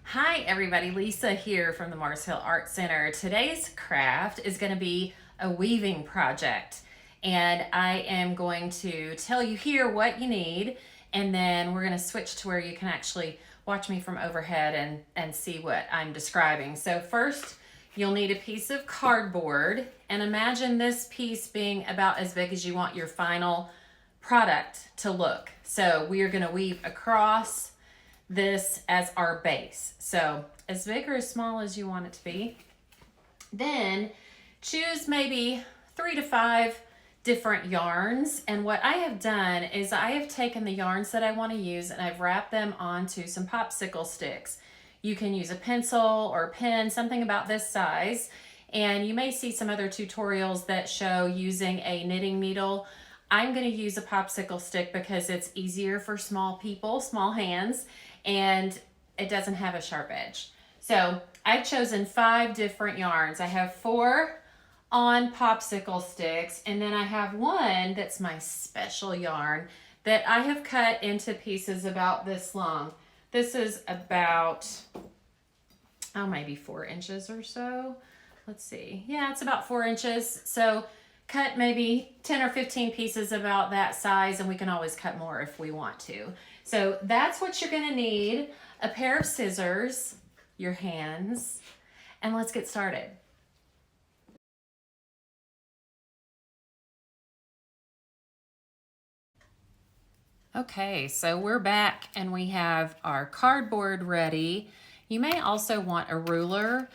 Hi everybody, Lisa here from the Mars Hill Art Center. Today's craft is going to be a weaving project, and I am going to tell you here what you need, and then we're going to switch to where you can actually watch me from overhead and see what I'm describing. So first, you'll need a piece of cardboard, and imagine this piece being about as big as you want your final product to look. So we are going to weave across this as our base. So as big or as small as you want it to be. Then choose maybe 3 to 5 different yarns. And what I have done is I have taken the yarns that I want to use and I've wrapped them onto some popsicle sticks. You can use a pencil or a pen, something about this size. And you may see some other tutorials that show using a knitting needle. I'm going to use a popsicle stick because it's easier for small people, small hands, and it doesn't have a sharp edge. So I've chosen 5 different yarns. I have 4 on popsicle sticks, and then I have one that's my special yarn that I have cut into pieces about this long. This is about, maybe 4 inches or so. Let's see. Yeah, it's about 4 inches. So cut maybe 10 or 15 pieces about that size, and we can always cut more if we want to. So that's what you're going to need: a pair of scissors, your hands, and let's get started. Okay, so we're back and we have our cardboard ready. You may also want a ruler,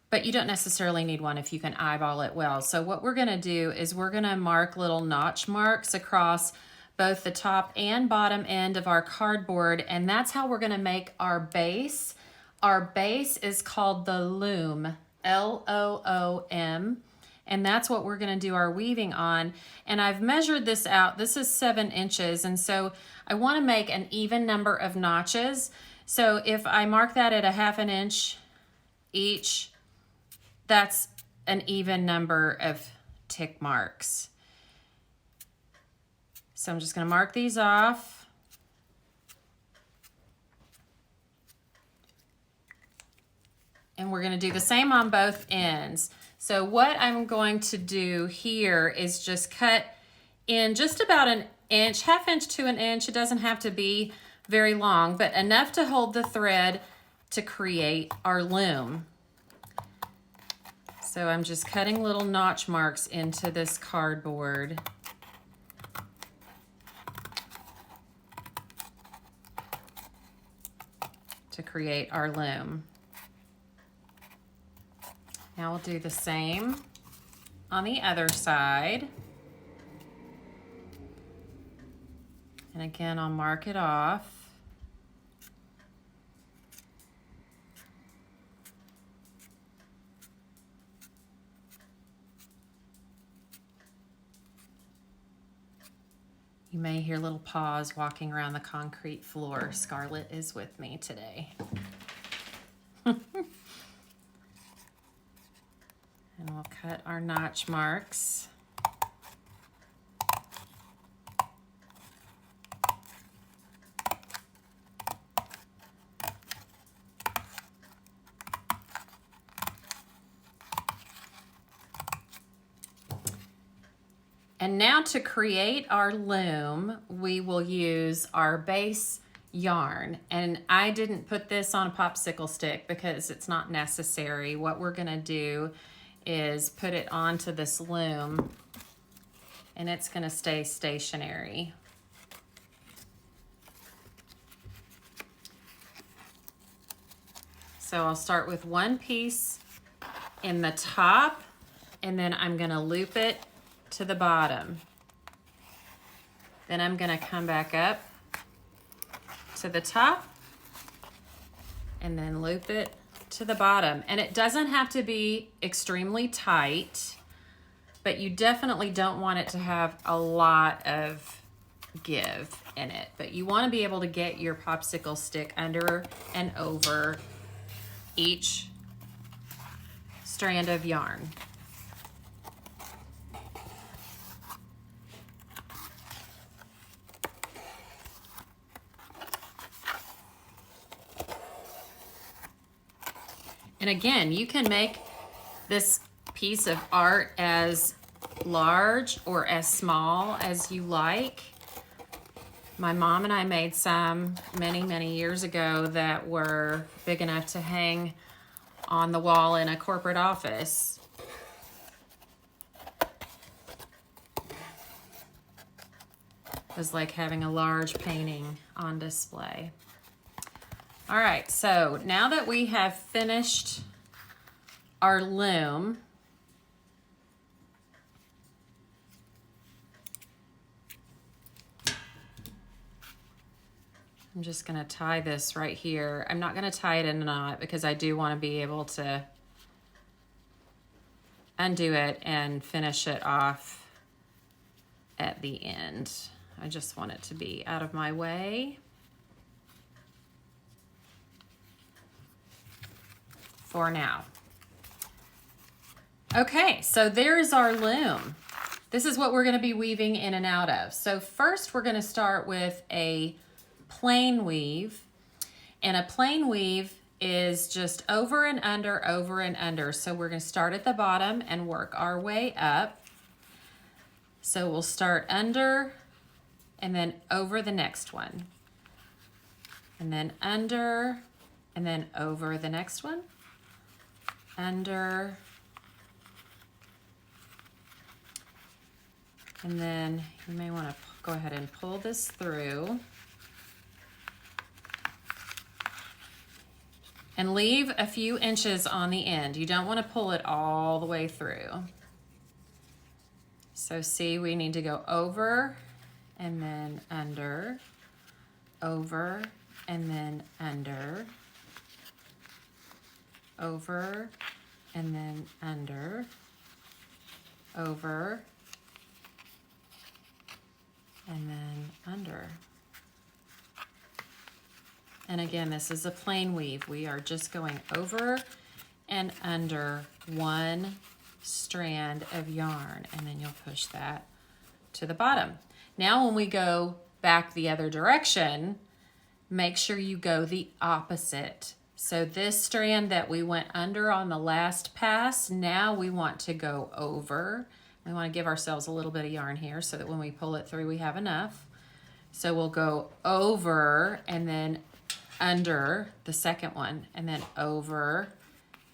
but you don't necessarily need one if you can eyeball it well. So what we're gonna do is we're gonna mark little notch marks across both the top and bottom end of our cardboard, and that's how we're gonna make our base. Our base is called the loom, L-O-O-M, and that's what we're gonna do our weaving on. And I've measured this out. This is 7 inches, and so I wanna make an even number of notches. So if I mark that at a 1/2 inch each, that's an even number of tick marks. So I'm just going to mark these off. And we're going to do the same on both ends. So what I'm going to do here is just cut in just about an inch, 1/2 inch to an inch. It doesn't have to be very long, but enough to hold the thread to create our loom. So I'm just cutting little notch marks into this cardboard. To create our loom. Now we'll do the same on the other side. And again, I'll mark it off. You may hear little paws walking around the concrete floor. Scarlett is with me today. And we'll cut our notch marks. And now to create our loom, we will use our base yarn. And I didn't put this on a popsicle stick because it's not necessary. What we're gonna do is put it onto this loom and it's gonna stay stationary. So I'll start with one piece in the top, and then I'm gonna loop it to the bottom. Then I'm gonna come back up to the top and then loop it to the bottom. And it doesn't have to be extremely tight, but you definitely don't want it to have a lot of give in it. But you wanna be able to get your popsicle stick under and over each strand of yarn. And again, you can make this piece of art as large or as small as you like. My mom and I made some many years ago that were big enough to hang on the wall in a corporate office. It was like having a large painting on display. All right, so now that we have finished our loom, I'm just gonna tie this right here. I'm not gonna tie it in a knot because I do wanna be able to undo it and finish it off at the end. I just want it to be out of my way. For now. Okay, so there's our loom. This is what we're gonna be weaving in and out of. So first we're gonna start with a plain weave. And a plain weave is just over and under, over and under. So we're gonna start at the bottom and work our way up. So we'll start under and then over the next one. And then under and then over the next one. Under, and then you may want to go ahead and pull this through and leave a few inches on the end. You don't want to pull it all the way through. So see, we need to go over and then under, over and then under, over and then under, over and then under. And again, this is a plain weave. We are just going over and under one strand of yarn, and then you'll push that to the bottom. Now when we go back the other direction, make sure you go the opposite. So this strand that we went under on the last pass, now we want to go over. We want to give ourselves a little bit of yarn here so that when we pull it through, we have enough. So we'll go over and then under the second one, and then over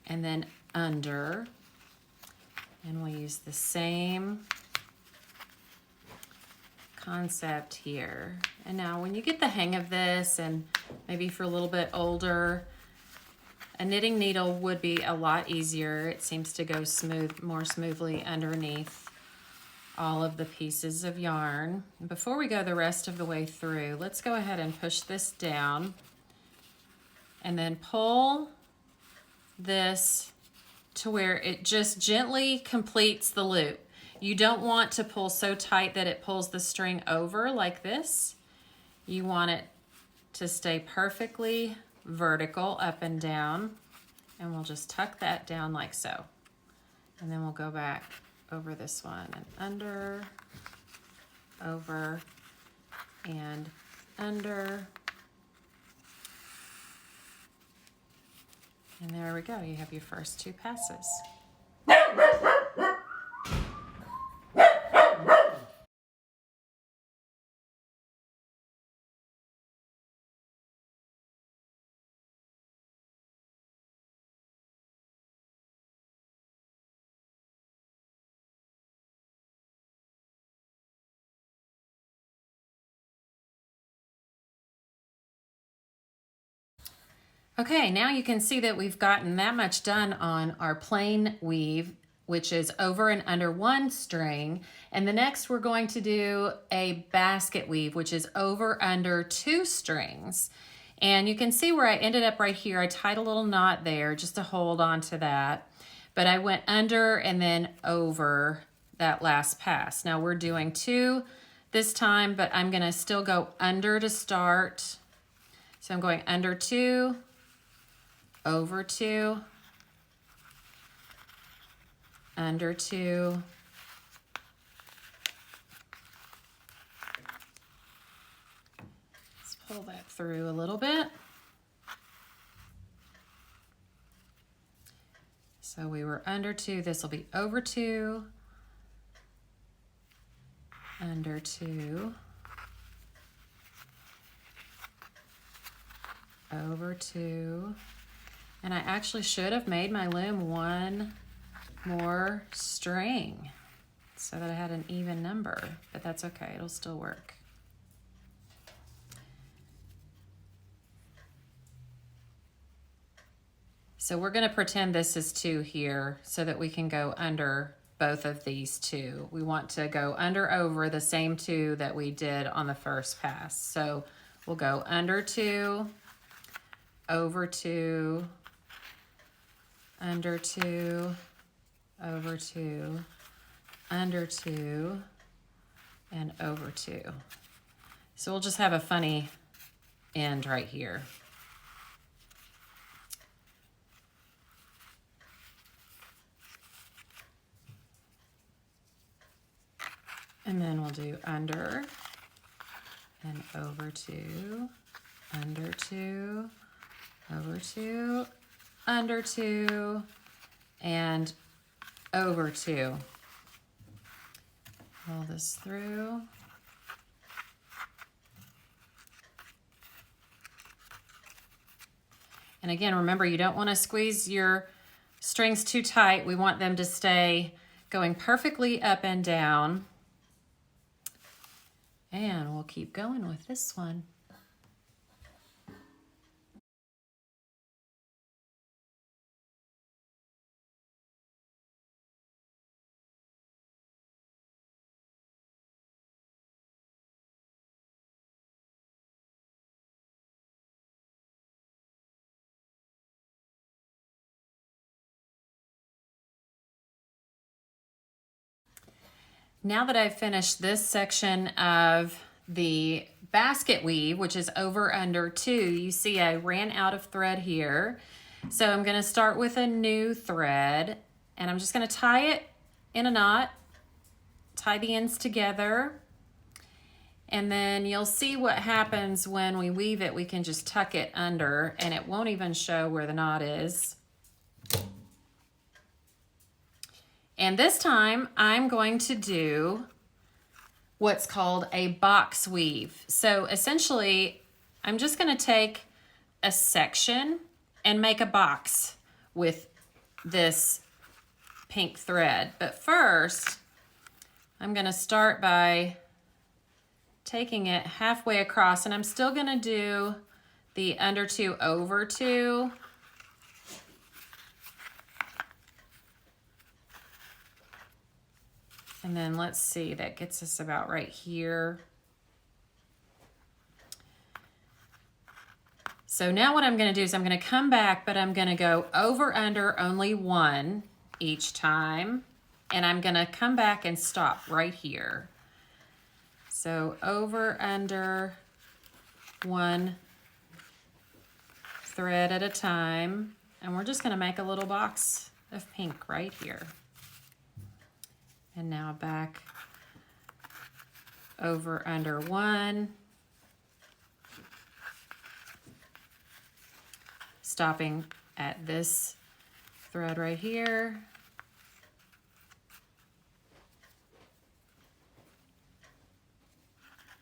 and then under. And we'll use the same concept here. And now when you get the hang of this, and maybe if you're a little bit older, a knitting needle would be a lot easier. It seems to go more smoothly underneath all of the pieces of yarn. Before we go the rest of the way through, let's go ahead and push this down and then pull this to where it just gently completes the loop. You don't want to pull so tight that it pulls the string over like this. You want it to stay perfectly vertical up and down, and we'll just tuck that down like so. And then we'll go back over this one and under, over, and under. And there we go, you have your first two passes. Okay, now you can see that we've gotten that much done on our plain weave, which is over and under one string. And the next we're going to do a basket weave, which is over under two strings. And you can see where I ended up right here. I tied a little knot there just to hold on to that. But I went under and then over that last pass. Now we're doing two this time, but I'm gonna still go under to start. So I'm going under two, over two, under two, let's pull that through a little bit, So we were under 2, this will be over 2, under 2, over 2, and I actually should have made my loom 1 more string so that I had an even number, but that's okay, it'll still work. So we're going to pretend this is 2 here so that we can go under both of these 2. We want to go under over the same 2 that we did on the first pass. So we'll go under 2, over 2, under 2, over 2, under 2, and over 2. So we'll just have a funny end right here. And then we'll do under and over 2, under 2, over 2, under 2, and over 2. Pull this through. And again, remember, you don't want to squeeze your strings too tight. We want them to stay going perfectly up and down. And we'll keep going with this one. Now that I've finished this section of the basket weave, which is over under 2, you see I ran out of thread here. So I'm going to start with a new thread, and I'm just going to tie it in a knot, tie the ends together, and then you'll see what happens when we weave it. We can just tuck it under and it won't even show where the knot is. And this time I'm going to do what's called a box weave. So essentially, I'm just going to take a section and make a box with this pink thread. But first, I'm going to start by taking it halfway across, and I'm still going to do the under 2, over 2. And then let's see, that gets us about right here. So now what I'm going to do is I'm going to come back, but I'm going to go over under only 1 each time. And I'm going to come back and stop right here. So over under 1 thread at a time. And we're just going to make a little box of pink right here. And now back over under 1, stopping at this thread right here,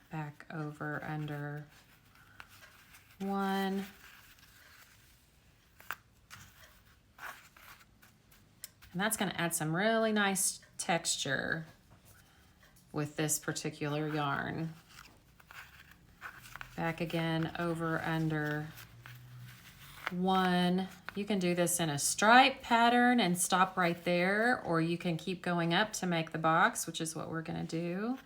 back over under 1, and that's going to add some really nice texture with this particular yarn. Back again over under 1. You can do this in a stripe pattern and stop right there, or you can keep going up to make the box, which is what we're going to do.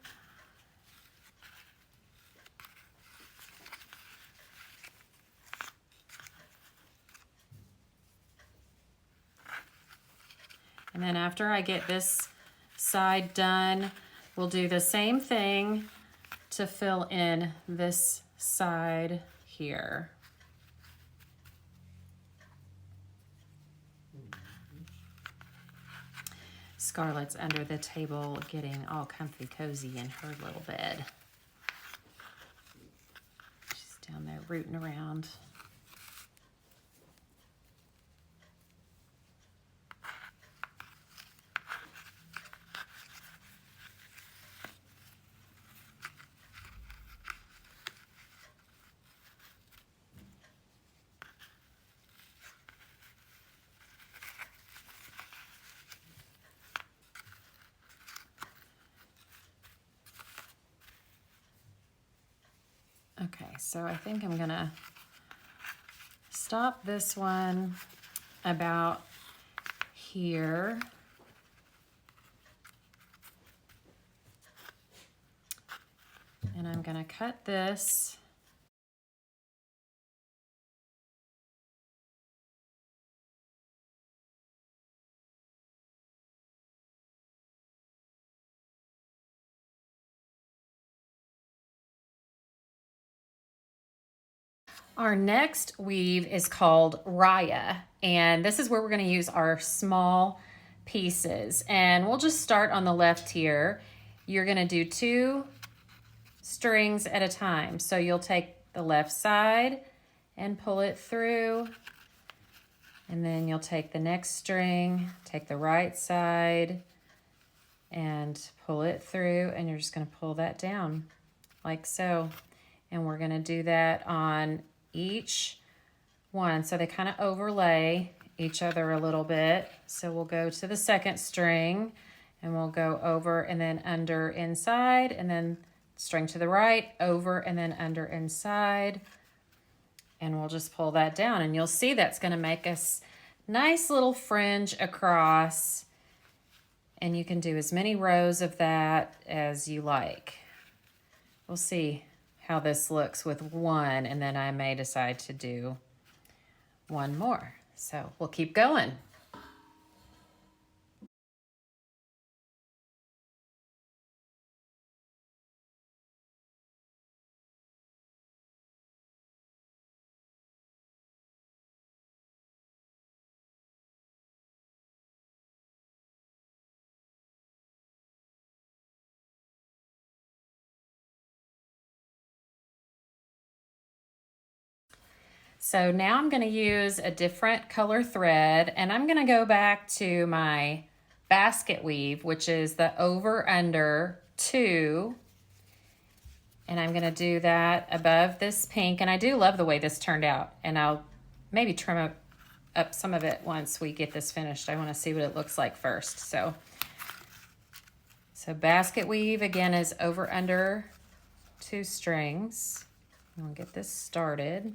And then after I get this side done, we'll do the same thing to fill in this side here. Scarlett's under the table getting all comfy cozy in her little bed. She's down there rooting around. Okay, so I think I'm gonna stop this one about here. And I'm gonna cut this. Our next weave is called Raya, and this is where we're going to use our small pieces. And we'll just start on the left here. You're going to do 2 strings at a time. So you'll take the left side and pull it through, and then you'll take the next string, take the right side and pull it through, and you're just going to pull that down like so. And we're going to do that on each one, so they kind of overlay each other a little bit. So we'll go to the second string and we'll go over and then under inside, and then string to the right, over and then under inside, and we'll just pull that down, and you'll see that's going to make us nice little fringe across, and you can do as many rows of that as you like. We'll see how this looks with one, and then I may decide to do one more. So we'll keep going. So now I'm going to use a different color thread, and I'm going to go back to my basket weave, which is the over under 2, and I'm going to do that above this pink. And I do love the way this turned out, and I'll maybe trim up some of it once we get this finished. I want to see what it looks like first. So basket weave again is over under 2 strings. I'll get this started.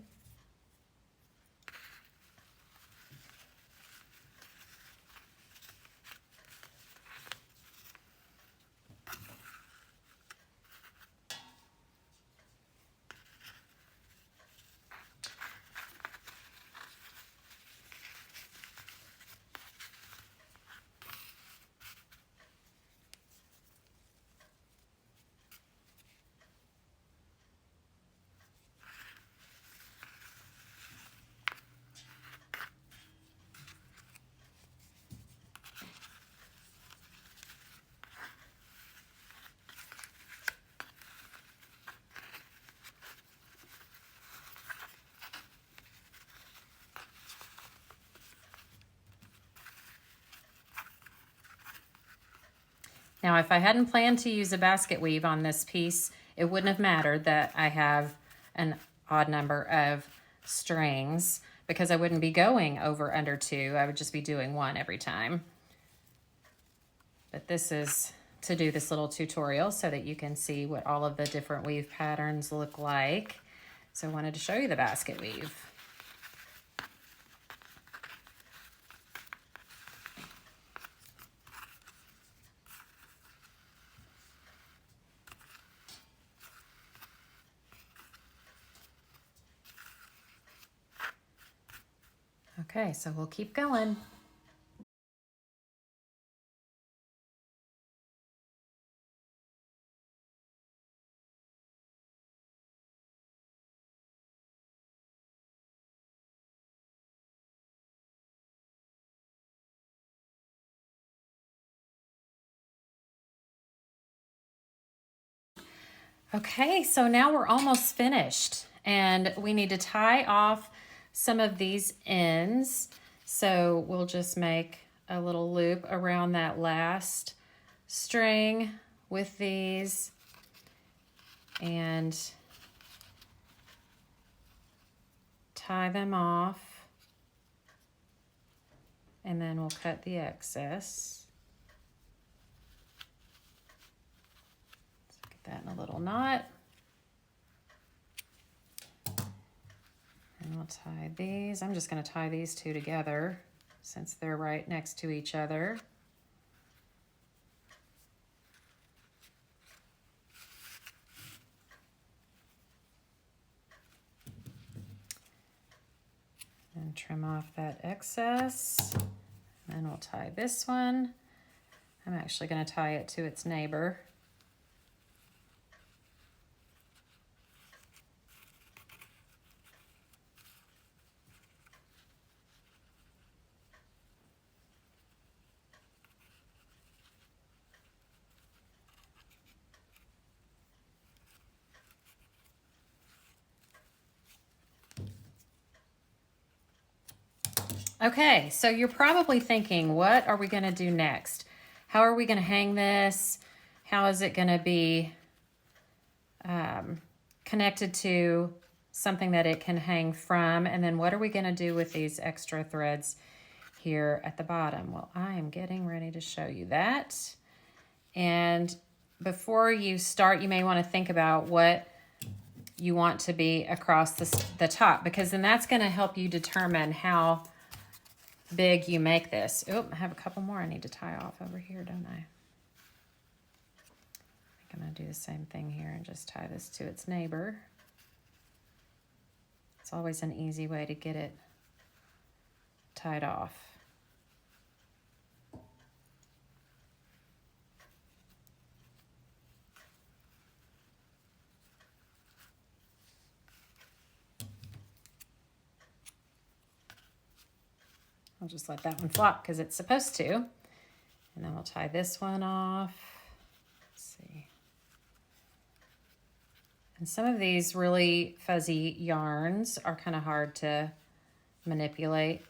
Now, if I hadn't planned to use a basket weave on this piece, it wouldn't have mattered that I have an odd number of strings, because I wouldn't be going over under 2. I would just be doing 1 every time. But this is to do this little tutorial so that you can see what all of the different weave patterns look like. So I wanted to show you the basket weave. Okay, so we'll keep going. Okay, so now we're almost finished, and we need to tie off some of these ends. So we'll just make a little loop around that last string with these, and tie them off, and then we'll cut the excess. That in a little knot. And we'll tie these. I'm just going to tie these two together since they're right next to each other. And trim off that excess. And then we'll tie this one. I'm actually going to tie it to its neighbor. Okay, so you're probably thinking, what are we going to do next? How are we going to hang this? How is it going to be connected to something that it can hang from? And then what are we going to do with these extra threads here at the bottom? Well, I am getting ready to show you that. And before you start, you may want to think about what you want to be across the top, because then that's going to help you determine how big you make this. Oh, I have a couple more I need to tie off over here, don't I? I think I'm going to do the same thing here and just tie this to its neighbor. It's always an easy way to get it tied off. I'll just let that one flop because it's supposed to. And then we'll tie this one off. Let's see. And some of these really fuzzy yarns are kind of hard to manipulate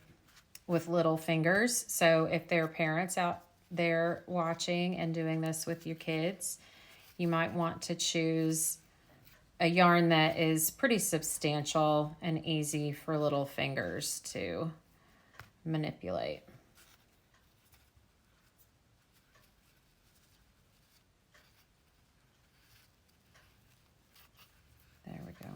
with little fingers. So if there are parents out there watching and doing this with your kids, you might want to choose a yarn that is pretty substantial and easy for little fingers to manipulate. There we go.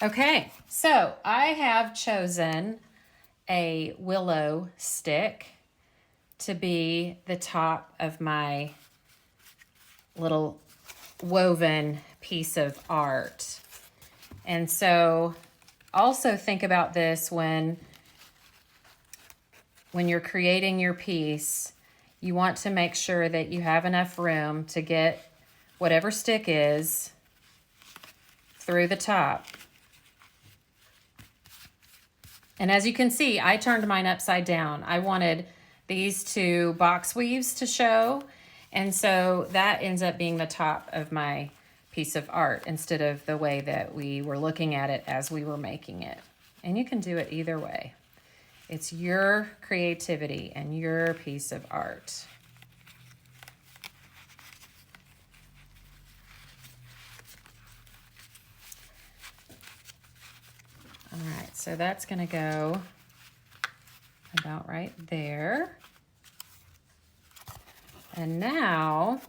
Okay, so I have chosen a willow stick to be the top of my little woven piece of art. And so also think about this when you're creating your piece. You want to make sure that you have enough room to get whatever stick is through the top. And as you can see, I turned mine upside down. I wanted these two box weaves to show, and so that ends up being the top of my piece of art instead of the way that we were looking at it as we were making it. And you can do it either way. It's your creativity and your piece of art. All right, so that's going to go about right there. And now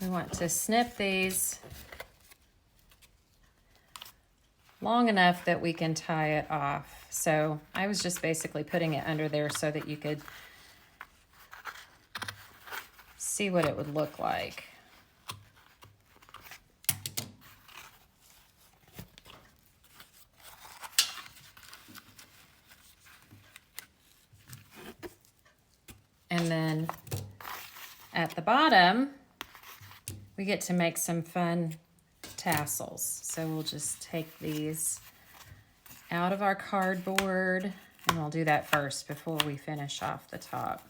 we want to snip these long enough that we can tie it off. So I was just basically putting it under there so that you could see what it would look like. And then at the bottom, we get to make some fun tassels. So we'll just take these out of our cardboard, and we'll do that first before we finish off the top.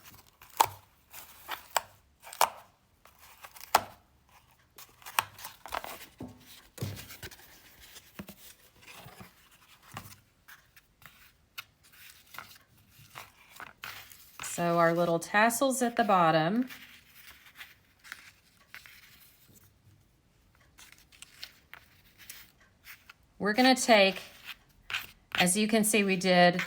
So our little tassels at the bottom. We're going to take, as you can see, we did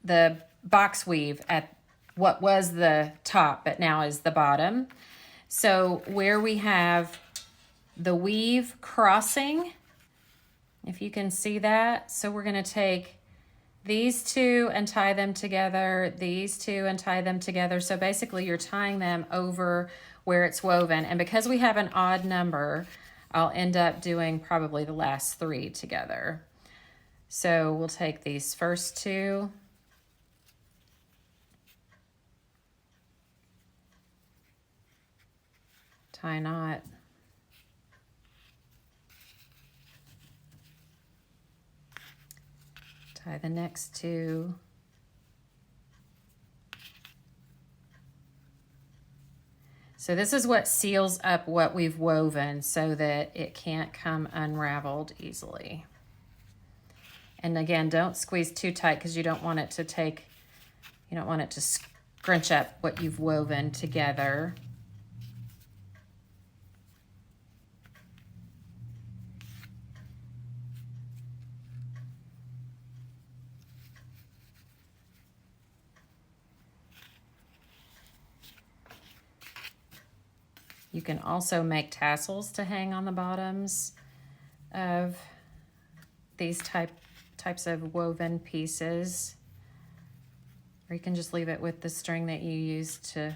the box weave at what was the top, but now is the bottom. So where we have the weave crossing, if you can see that, so we're going to take these two and tie them together, these two and tie them together. So basically you're tying them over where it's woven. And because we have an odd number, I'll end up doing probably the last three together. So we'll take these first two, tie knot, tie the next two, so this is what seals up what we've woven so that it can't come unraveled easily. And again, don't squeeze too tight because you don't want it to scrunch up what you've woven together. You can also make tassels to hang on the bottoms of these types of woven pieces. Or you can just leave it with the string that you use to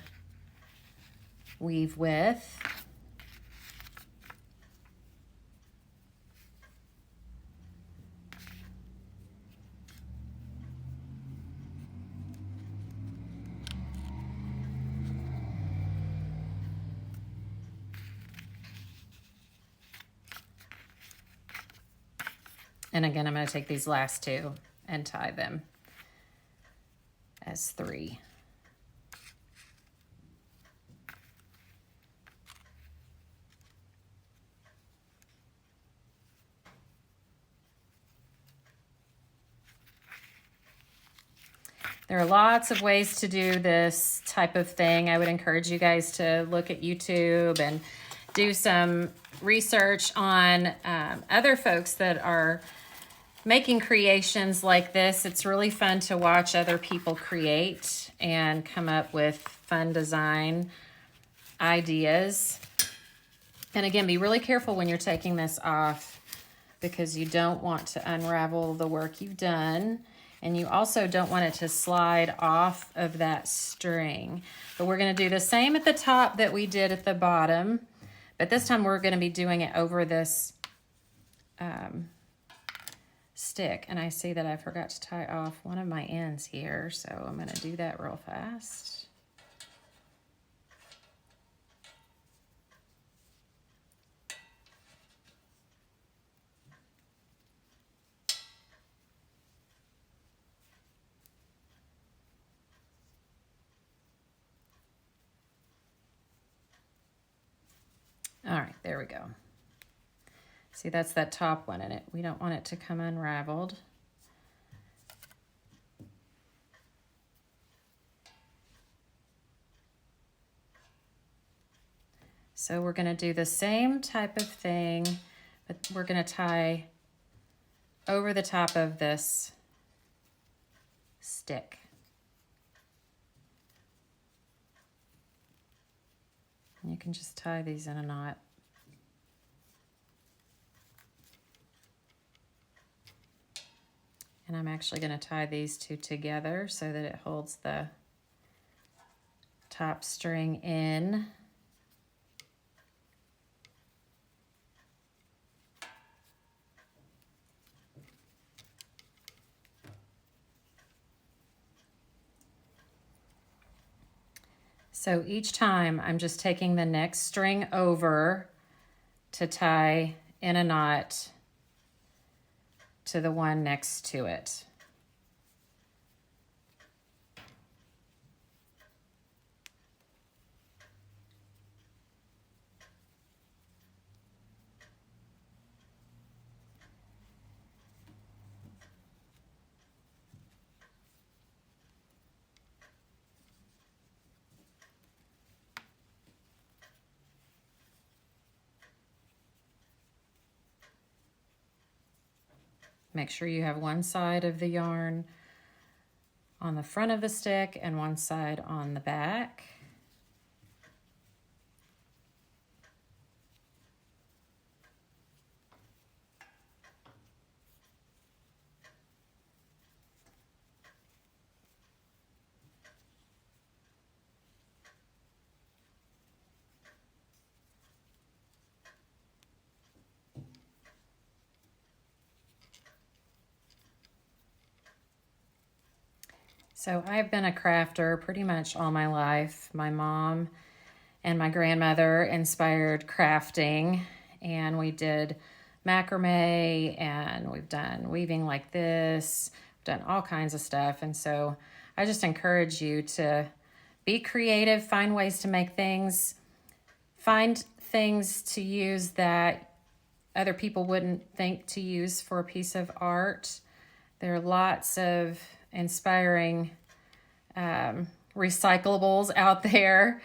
weave with. And again, I'm going to take these last two and tie them as three. There are lots of ways to do this type of thing. I would encourage you guys to look at YouTube and do some research on other folks that are making creations like this. It's really fun to watch other people create and come up with fun design ideas. And again, be really careful when you're taking this off because you don't want to unravel the work you've done. And you also don't want it to slide off of that string. But we're going to do the same at the top that we did at the bottom. But this time we're going to be doing it over this stick. And I see that I forgot to tie off one of my ends here. So I'm going to do that real fast. All right, there we go. See, that's that top one in it. We don't want it to come unraveled. So we're going to do the same type of thing, but we're going to tie over the top of this stick. And you can just tie these in a knot. And I'm actually going to tie these two together so that it holds the top string in. So each time I'm just taking the next string over to tie in a knot to the one next to it. Make sure you have one side of the yarn on the front of the stick and one side on the back. So I've been a crafter pretty much all my life. My mom and my grandmother inspired crafting, and we did macrame, and we've done weaving like this, done all kinds of stuff. And so I just encourage you to be creative, find ways to make things, find things to use that other people wouldn't think to use for a piece of art. There are lots of inspiring recyclables out there.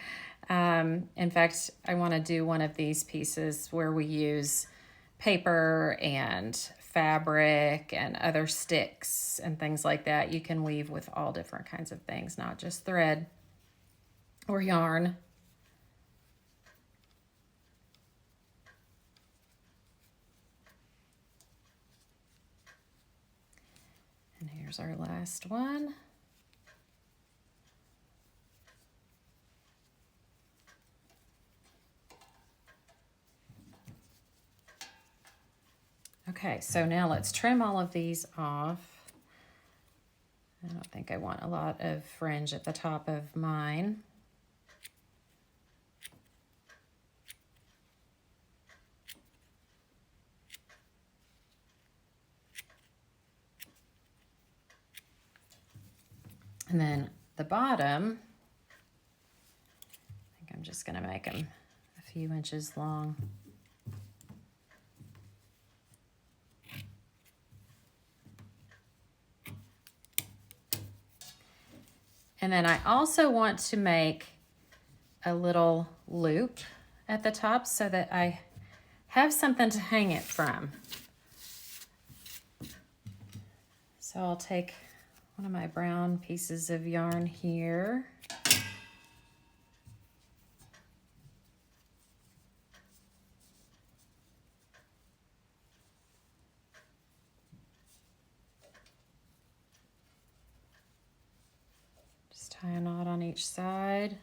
In fact, I want to do one of these pieces where we use paper and fabric and other sticks and things like that. You can weave with all different kinds of things, not just thread or yarn. And here's our last one. Okay, so now let's trim all of these off. I don't think I want a lot of fringe at the top of mine. And then the bottom, I think I'm just gonna make them a few inches long. And then I also want to make a little loop at the top so that I have something to hang it from. So I'll take one of my brown pieces of yarn here. Just tie a knot on each side.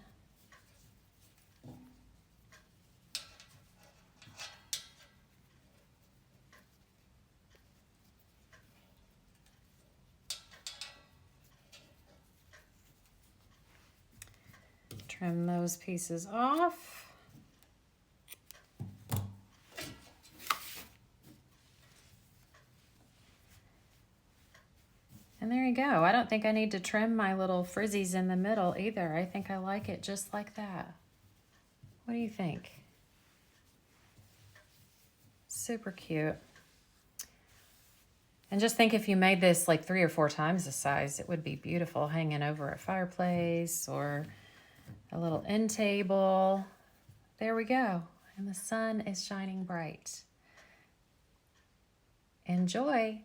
Trim those pieces off. And there you go. I don't think I need to trim my little frizzies in the middle either. I think I like it just like that. What do you think? Super cute. And just think if you made this like 3 or 4 times the size, it would be beautiful hanging over a fireplace or a little end table. There we go. And the sun is shining bright. Enjoy.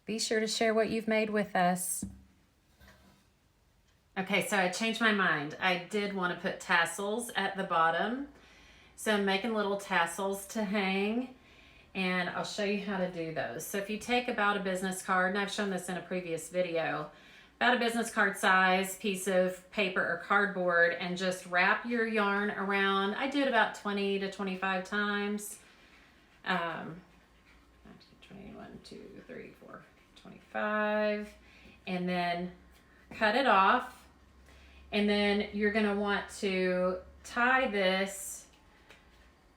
Be sure to share what you've made with us. Okay, so I changed my mind. I did want to put tassels at the bottom. So I'm making little tassels to hang, and I'll show you how to do those. So if you take about a business card, and I've shown this in a previous video, about a business card size piece of paper or cardboard, and just wrap your yarn around. I do it about 20 to 25 times. 21, 2, 3, 4, 25. And then cut it off. And then you're gonna want to tie this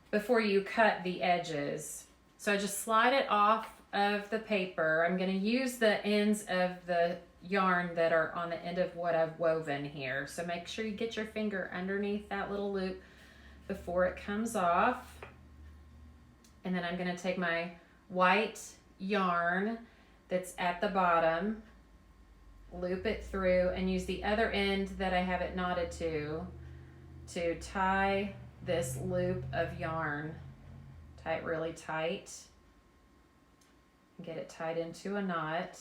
before you cut the edges. So I just slide it off of the paper. I'm gonna use the ends of the yarn that are on the end of what I've woven here. So make sure you get your finger underneath that little loop before it comes off. And then I'm gonna take my white yarn that's at the bottom, loop it through, and use the other end that I have it knotted to tie this loop of yarn. Tie it really tight. Get it tied into a knot.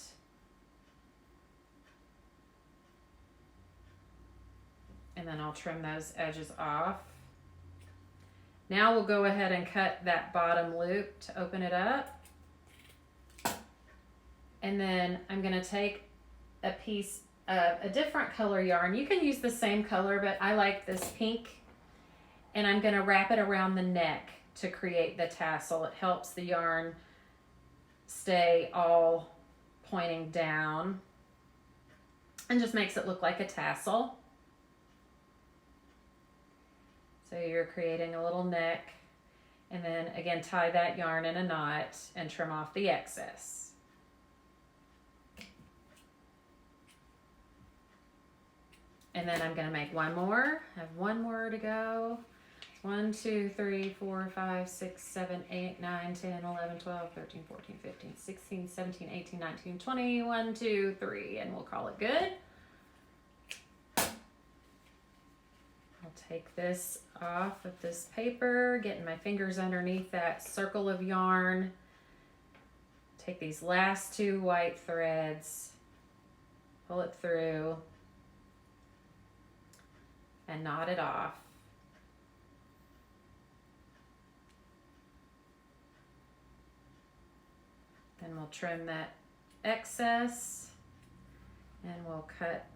and then I'll trim those edges off. Now we'll go ahead and cut that bottom loop to open it up. And then I'm going to take a piece of a different color yarn. You can use the same color, but I like this pink. And I'm going to wrap it around the neck to create the tassel. It helps the yarn stay all pointing down and just makes it look like a tassel. So you're creating a little neck, and then again tie that yarn in a knot and trim off the excess. And then I'm going to make one more. I have one more to go. 1, 2, 3, 4, 5, 6, 7, 8, 9, 10, 11, 12, 13, 14, 15, 16, 17, 18, 19, 20, 1, 2, 3, and we'll call it good. I'll take this off of this paper, getting my fingers underneath that circle of yarn. Take these last 2 white threads, pull it through, and knot it off. Then we'll trim that excess and we'll cut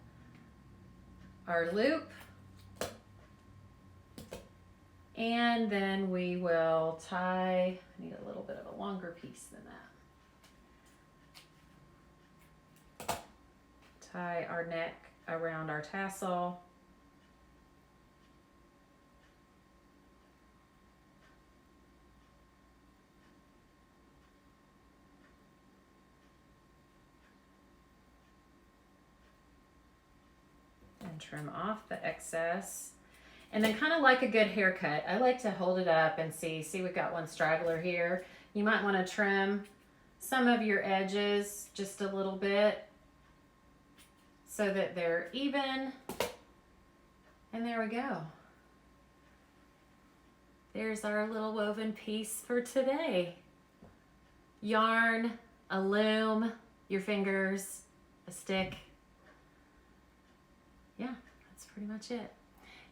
our loop. And then we will tie, I need a little bit of a longer piece than that. Tie our neck around our tassel. And trim off the excess. And then kind of like a good haircut, I like to hold it up and see we've got one straggler here. You might want to trim some of your edges just a little bit so that they're even. And there we go. There's our little woven piece for today. Yarn, a loom, your fingers, a stick. Yeah, that's pretty much it.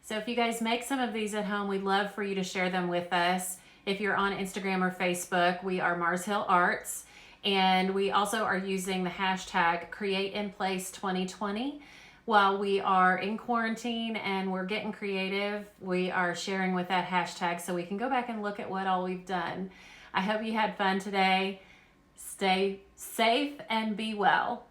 So if you guys make some of these at home, we'd love for you to share them with us. If you're on Instagram or Facebook, we are Mars Hill Arts. And we also are using the hashtag CreateInPlace2020. While we are in quarantine and we're getting creative, we are sharing with that hashtag so we can go back and look at what all we've done. I hope you had fun today. Stay safe and be well.